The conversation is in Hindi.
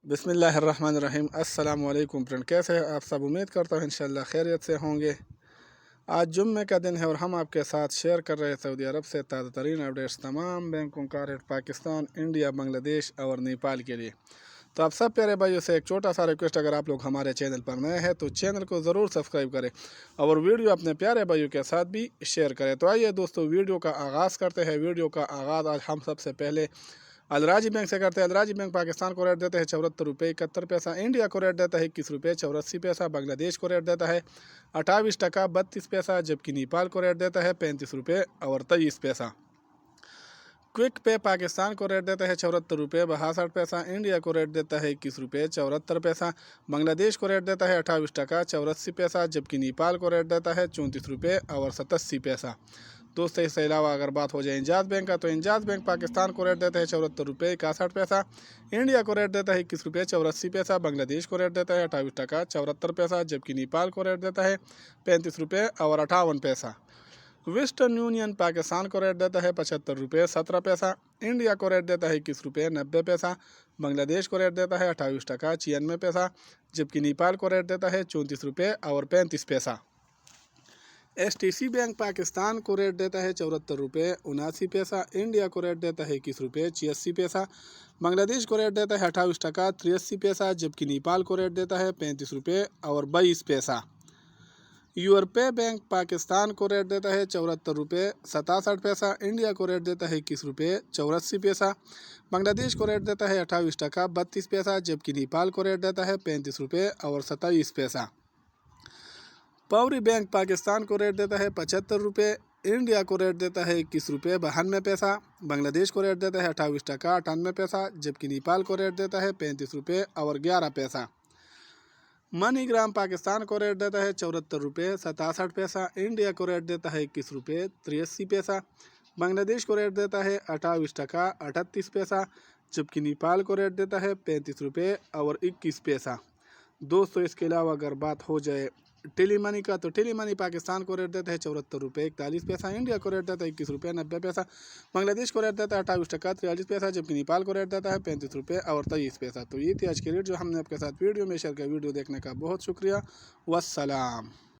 बिस्मिल्लाहिर्रहमानिर्रहीम। अस्सलाम वालेकुम फ्रेंड, कैसे हैं आप सब? उम्मीद करता हूँ इंशाल्लाह खैरियत से होंगे। आज जुम्मे का दिन है और हम आपके साथ शेयर कर रहे हैं सऊदी अरब से ताज़ा तरीन अपडेट्स तमाम बैंकों का रेट पाकिस्तान, इंडिया, बांग्लादेश और नेपाल के लिए। तो आप सब प्यारे भाइयों से एक छोटा सा रिक्वेस्ट, अगर आप लोग हमारे चैनल पर नए हैं तो चैनल को ज़रूर सब्सक्राइब करें और वीडियो अपने प्यारे भाइयों के साथ भी शेयर करें। तो आइए दोस्तों, वीडियो का आगाज़ करते हैं। वीडियो का आगाज़ आज हम सबसे पहले अलराजी बैंक से करते हैं। अलराजी बैंक पाकिस्तान को रेट देता है 74 रुपये 71 पैसा, इंडिया को रेट देता है 21 रुपये 84 पैसा, बांग्लादेश को रेट देता है 28 टका 32 पैसा, जबकि नेपाल को रेट देता है 35 रुपये और 23 पैसा। क्विक पे पाकिस्तान को रेट देता है 74 रुपये 62 पैसा, इंडिया को रेट देता है 21 रुपये 74 पैसा, बांग्लादेश को रेट देता है 28 टका 84 पैसा, जबकि नेपाल को रेट देता है 34 रुपये और 87 पैसा। दोस्तों, इसके अलावा अगर बात हो जाए इंजाज बैंक का, तो इंजाज बैंक पाकिस्तान को रेट देता है 74 रुपये 61 पैसा, इंडिया को रेट देता है 21 रुपये 84 पैसा, बांग्लादेश को रेट देता है 28 टका 74 पैसा, जबकि नेपाल को रेट देता है 35 रुपये और 58 पैसा। वेस्टर्न यूनियन पाकिस्तान को रेट देता है 75 रुपये 17 पैसा, इंडिया को रेट देता है 21 रुपये 90 पैसा, बांग्लादेश को रेट देता है 28 टका 96 पैसा, जबकि नेपाल को रेट देता है 34 रुपये और 35 पैसा। STC बैंक पाकिस्तान को रेट देता है 74 रुपये 79 पैसा, इंडिया को रेट देता है 21 रुपये 86 पैसा, बांग्लादेश को रेट देता है 28 टका 83 पैसा, जबकि नेपाल को रेट देता है 35 रुपये और 22 पैसा। यूरोपे बैंक पाकिस्तान को रेट देता है 74 रुपये 67 पैसा, इंडिया को रेट देता है 21 रुपये 84 पैसा, बांग्लादेश को रेट देता है 28 टका 32 पैसा, जबकि नेपाल को रेट देता है 35 रुपये और 27 पैसा। पौरी बैंक पाकिस्तान को रेट देता है 75 रुपये, इंडिया को रेट देता है 21 रुपये 92 पैसा, बांग्लादेश को रेट देता है 28 टका 98 पैसा, जबकि नेपाल को रेट देता है 35 रुपये और 11 पैसा। मनीग्राम पाकिस्तान को रेट देता है 74 रुपये 67 पैसा, इंडिया को रेट देता है 21 रुपये 83 पैसा, बांग्लादेश को रेट देता है 28 टका 38 पैसा, जबकि नेपाल को रेट देता है 35 रुपये और 21 पैसा। दोस्तों, इसके अलावा अगर बात हो जाए टेली मनी का, तो टेली मनी पाकिस्तान को रेट देता है 74 रुपये 41 पैसा, इंडिया को रेट देता है 21 रुपये 90 पैसा, बांग्लादेश को रेट देता है 28 टका 43 पैसा, जबकि नेपाल को रेट देता है 35 रुपये और 23 पैसा। तो ये थी आज की रेट जो हमने आपके साथ वीडियो में शेयर किया। वीडियो देखने का बहुत शुक्रिया। वस्सलाम।